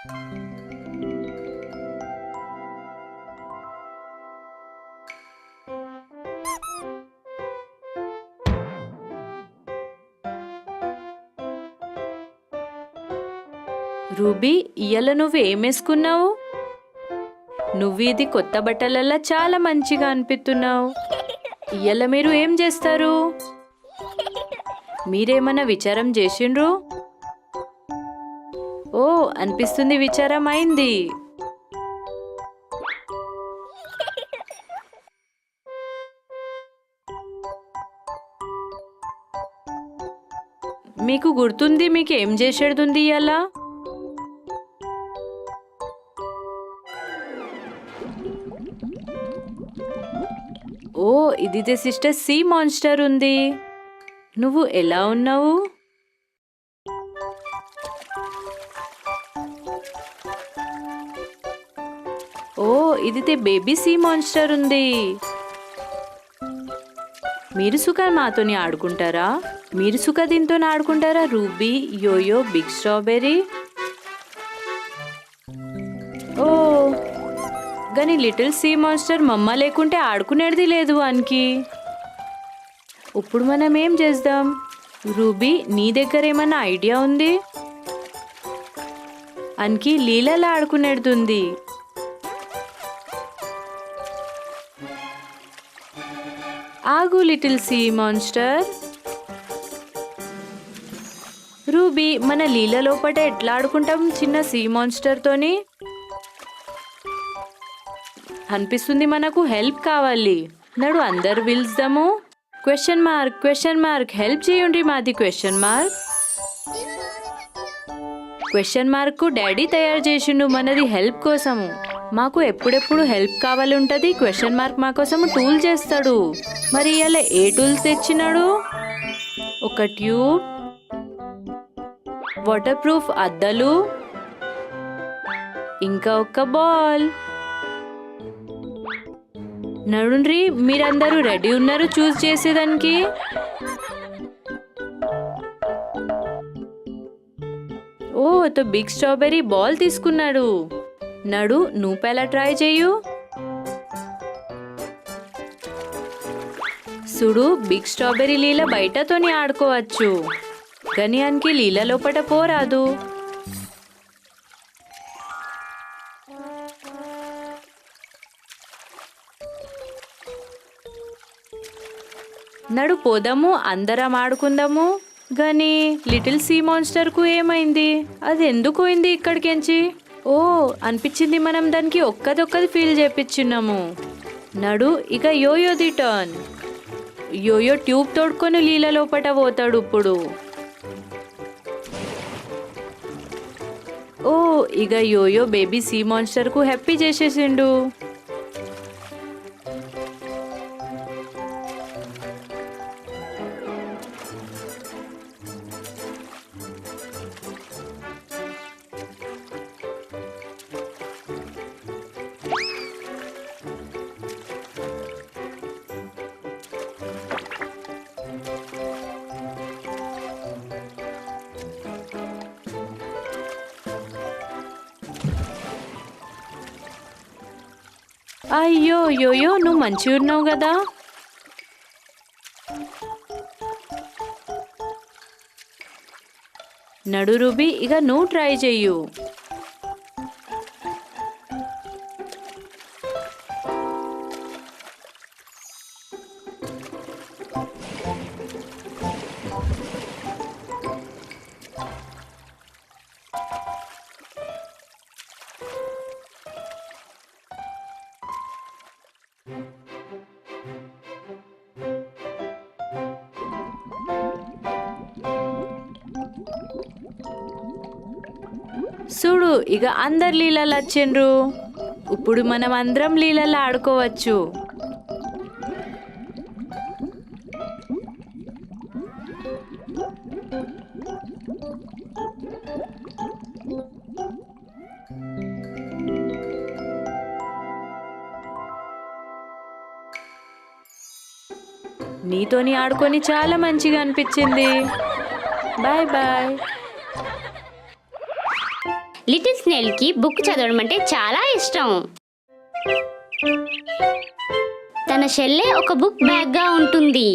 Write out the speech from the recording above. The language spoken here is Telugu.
రూబీ, ఇయ్యాల నువ్వు ఏమేసుకున్నావు? నువ్వు ఇది కొత్త బట్టలల్లా చాలా మంచిగా అనిపిస్తున్నావు. ఇయ్యాల మీరు ఏం చేస్తారు? మీరేమన్నా విచారం చేసిండ్రు? ఓ, అనిపిస్తుంది విచారం అయింది. మీకు గుర్తుంది మీకు ఏం చేసేడుతుంది ఇయ్యాల? ఓ, ఇది సిస్టర్ సీ మాన్స్టర్ ఉంది. నువ్వు ఎలా ఉన్నావు? ఓ, ఇది బేబీ సీ మాన్స్టర్ ఉంది. మీరు సుఖ మాతోని ఆడుకుంటారా? మీరు సుఖ దీంతో ఆడుకుంటారా? Ruby, yoyo, big strawberry. ఓ, కానీ లిటిల్ సీ మాన్స్టర్ మమ్మ లేకుంటే ఆడుకునేది లేదు వానికి. ఇప్పుడు మనం ఏం చేద్దాం? రూబీ, నీ దగ్గర ఏమన్నా ఐడియా ఉంది? అనికి లీలలా ఆడుకునేడుతుంది. ఆగు లిటిల్ సీ మాన్స్టర్. రూబీ, మన లీల లోపట ఎట్లా ఆడుకుంటాం చిన్న సీ మాన్స్టర్ తోని? అనిపిస్తుంది మనకు హెల్ప్ కావాలి. నడు అందరు పిలుద్దాము. Question mark, question mark, help చేయండి మాది question mark. Question mark daddy తయారు చేసిండు మనది హెల్ప్ కోసము. మాకు ఎప్పుడెప్పుడు హెల్ప్ కావాలి ఉంటుంది. క్వశ్చన్ మార్క్ మా కోసం టూల్ చేస్తాడు. మరి ఇలా ఏ టూల్స్ తెచ్చినాడు? ఒక ట్యూబ్, వాటర్ ప్రూఫ్ అద్దలు, ఇంకా ఒక బాల్. నడుండ్రి, మీరందరూ రెడీ ఉన్నారు చూస్ చేసేదానికి? ఓ, తో బిగ్ స్ట్రాబెర్రీ బాల్ తీసుకున్నాడు. నడు, నువ్వు పెలా ట్రై చేయు. సుడు, బిగ్ స్ట్రాబెర్రీ లీల బయటతోని ఆడుకోవచ్చు, కానీ అనికి లీల లోపట పోరాదు. నడు పోదాము, అందరం ఆడుకుందాము. గాని లిటిల్ సీ మాన్స్టర్ కు ఏమైంది? అది ఎందుకు పోయింది ఇక్కడికించి? ఓ, అనిపించింది మనం దానికి ఒక్కదొక్కది ఫీల్ చేపించున్నాము. నడు, ఇక యోయోది టర్న్. యోయో ట్యూబ్ తోడుకొని లీల లోపట పోతాడు ఇప్పుడు. ఓ, ఇక యోయో బేబీ సీ మాన్స్టర్ కు హ్యాపీ చేసేసిండు. అయ్యో యోయో, నువ్వు మంచిగా ఉన్నావు కదా? నడు రూబీ, ఇక నువ్వు ట్రై చెయ్యు. చూడు, ఇక అందరు లీలలు వచ్చిండ్రు. ఇప్పుడు మనం అందరం లీలలు ఆడుకోవచ్చు. నీతోని ఆడుకొని చాలా మంచిగా అనిపించింది. Bye bye. లిటిల్ స్నేల్కి బుక్ చదవడం అంటే చాలా ఇష్టం. తన షెల్లే ఒక బుక్ బ్యాగ్గా ఉంటుంది.